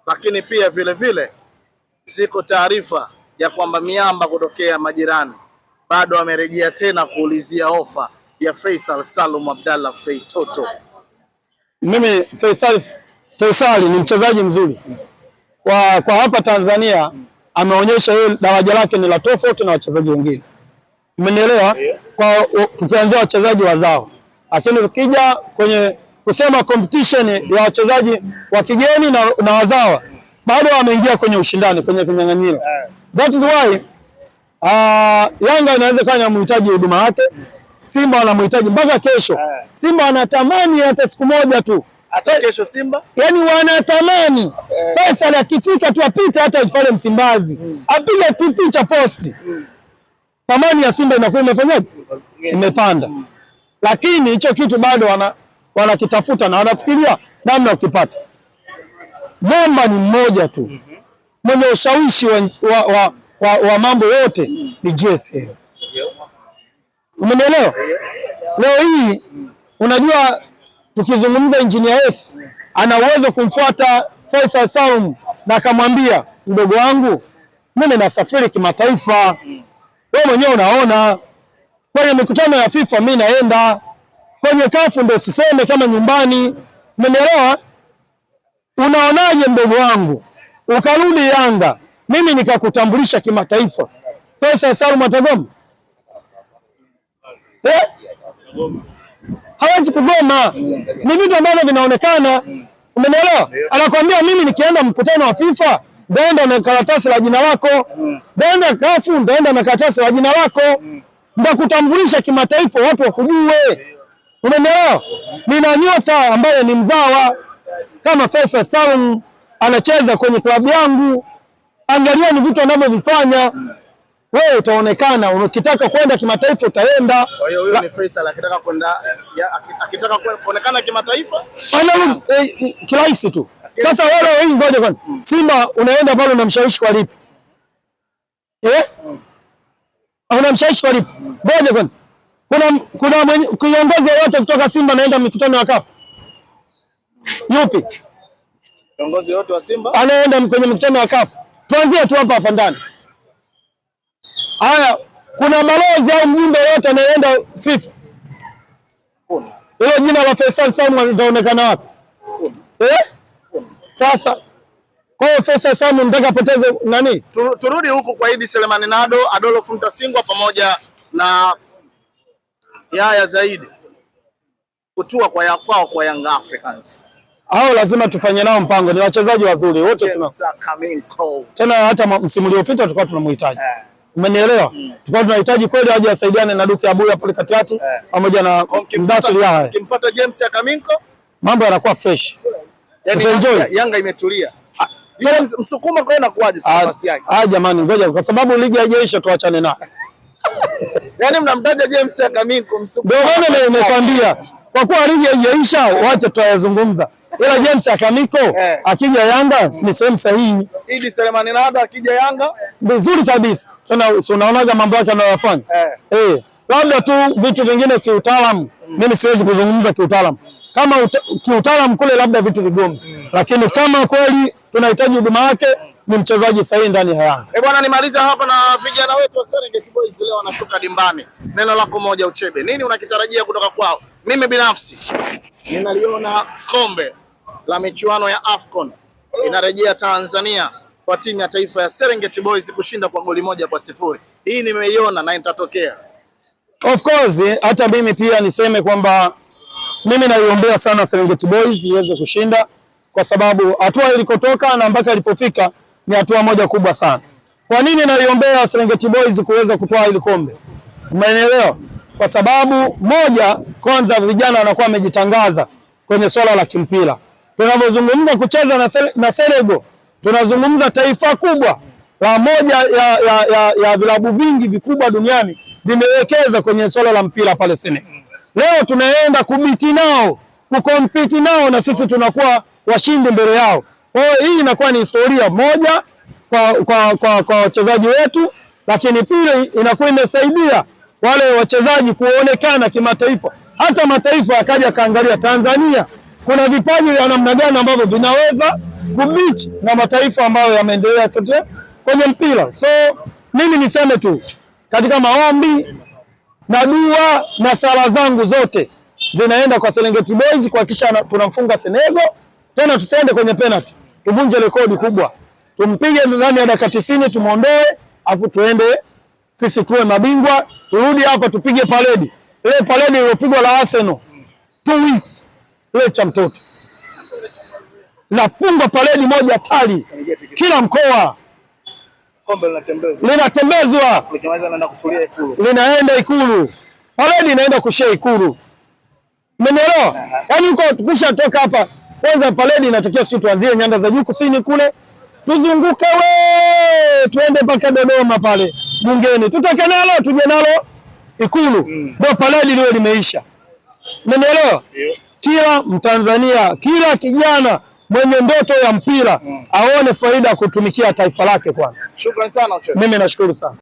lakini pia vile vile ziko taarifa ya kwamba miamba kutokea majirani bado amerejea tena kuulizia ofa ya Faisal Salum Abdallah Fei Toto. Mimi Faisal ni mchezaji mzuri kwa hapa Tanzania, ameonyesha yeye daraja lake ni la tofauti na wachezaji wengine, umenielewa? Kwa tukianzia wachezaji wazao, lakini ukija kwenye kusema competition ya wachezaji wa kigeni na wazawa, bado ameingia kwenye ushindani, kwenye kinyang'anyiro. That is why Yanga inaweza kuwa inamhitaji huduma yake, Simba anamhitaji mpaka kesho. Simba anatamani hata siku moja tu, hata kesho Simba, yani wanatamani Faisal akifika tu apite hata pale Msimbazi, apige tu picha posti. Thamani ya Simba inakuwa imefanyaje? Imepanda. Lakini hicho kitu bado wanakitafuta na wanafikiria namna ukipata. Mwamba ni mmoja tu, mwenye ushawishi wa mambo yote ni GSM. Umenielewa? Leo hii unajua tukizungumza Engineer S ana uwezo kumfuata Faisal Salum na akamwambia, mdogo wangu mimi nasafiri kimataifa, wewe mwenyewe unaona kwenye mikutano ya FIFA mimi naenda, kwenye kafu ndio siseme kama nyumbani. Umenielewa? Unaonaje mdogo wangu ukarudi Yanga, mimi nikakutambulisha kimataifa, Faisal Salum atagoma? Hawezi kugoma. Ni vitu ambavyo vinaonekana. Umenielewa? Anakuambia mimi nikienda mkutano wa FIFA ndaenda na karatasi la jina lako, ndaenda kafu ndaenda na karatasi la jina lako, ndakutambulisha kimataifa watu wakujue. Umenielewa? Nina nyota ambaye ni mzawa kama Faisal Salum anacheza kwenye klabu yangu. Angalia ni vitu anavyovifanya. Wewe utaonekana, ukitaka kwenda kimataifa utaenda. Kwa hiyo huyo ni Faisal akitaka kwenda, akitaka kuonekana kimataifa ana kirahisi tu. Sasa wewe hii ngoja kwanza. Simba unaenda pale unamshawishi kwa lipi? Unamshawishi kwa lipi? Ngoja kwanza. Kuna kiongozi yote kutoka Simba anaenda mikutano ya CAF? Yupi? Kiongozi wote wa Simba anaenda kwenye mikutano ya CAF. Tuanzie tu hapa ndani. Haya, kuna balozi au mjumbe yote anayeenda FIFA? Hilo jina la Faisal Salum litaonekana wapi? Sasa kwa hiyo Faisal Salum nataka apoteze nani? Turudi huku kwa Idi Selemani Nado, Adolf Mtasingwa pamoja na Yaya Zaidi kutua kwa Young Africans. Hao lazima tufanye nao mpango, ni wachezaji wazuri wote tena hata msimu uliopita tulikuwa tunamhitaji. Umenielewa? Tulikuwa tunahitaji kweli aje asaidiane na Duke Abuya pale katikati pamoja na Mdathir Yahya. Kimpata James Akaminko mambo yanakuwa fresh. Yaani Yanga imetulia. Yule msukuma kwa inakuaje nafasi yake? Jamani ngoja kwa sababu ligi haijaisha tuachane naye. Yaani mnamtaja James Akaminko msukuma. Ndio maana nimekwambia kwa kuwa ligi haijaisha waache tutayazungumza. Ila James Akaminko akija Yanga ni sehemu sahihi. Idi Selemani Nado akija Yanga vizuri kabisa. Tena unaonaga mambo yake anayofanya. Labda tu vitu vingine kiutaalamu. Mimi siwezi kuzungumza kiutaalamu. Kama kiutaalamu kule labda vitu vigome. Lakini kama kweli tunahitaji huduma yake ni mchezaji sahihi ndani ya Yanga. Bwana nimaliza hapa na vijana wetu wa Serengeti Boys leo wanashuka dimbani. Neno lako moja Uchebe. Nini unakitarajia kutoka kwao? Mimi binafsi ninaliona kombe la michuano ya AFCON inarejea Tanzania kwa timu ya taifa ya Serengeti Boys kushinda kwa goli 1-0. Hii nimeiona na itatokea. Of course, hata mimi pia niseme kwamba mimi naiombea sana Serengeti Boys iweze kushinda kwa sababu hatua ilikotoka na mpaka ilipofika ni hatua moja kubwa sana. Kwa nini naiombea Serengeti Boys kuweza kutoa ile kombe? Umeelewa? Kwa sababu moja, kwanza vijana wanakuwa wamejitangaza kwenye swala la kimpira. Tunapozungumza kucheza na Senegal, tunazungumza taifa kubwa la moja ya vilabu vingi vikubwa duniani vimewekeza kwenye swala la mpira pale Senegal. Leo tunaenda kubiti nao, kukompiti nao na tunakuwa washindi mbele yao. Kwa hiyo hii inakuwa ni historia moja kwa wachezaji wetu, lakini pili inakuwa imesaidia wale wachezaji kuonekana kimataifa. Hata mataifa yakaja kaangalia Tanzania kuna vipaji vya namna gani ambavyo vinaweza kubeat na mataifa ambayo yameendelea kwenye mpira. So mimi niseme tu katika maombi na dua na sala zangu zote zinaenda kwa Serengeti Boys kuhakikisha tunamfunga Senegal, tena tusiende kwenye penalty, tuvunje rekodi kubwa, tumpige ndani ya dakika 90 tumuondoe, afu tuende sisi tuwe mabingwa, turudi hapa tupige parade. Ile parade iliyopigwa la Arsenal 2 weeks ile cha mtoto, nafunga parade moja tali kila mkoa, kombe linatembezwa linaenda Ikulu, parade inaenda kushare Ikulu. Umeelewa? Yaani uko tukisha toka hapa kwanza parade inatokea, sisi tuanzie nyanda za juu kusini kule, tuzunguke tuende mpaka Dodoma pale bungeni, tutoke nalo tuje nalo Ikulu, ndio parade liwe limeisha. Umeelewa? Kila Mtanzania, kila kijana mwenye ndoto ya mpira aone faida kutumikia taifa lake kwanza. Shukrani sana. Mimi nashukuru sana.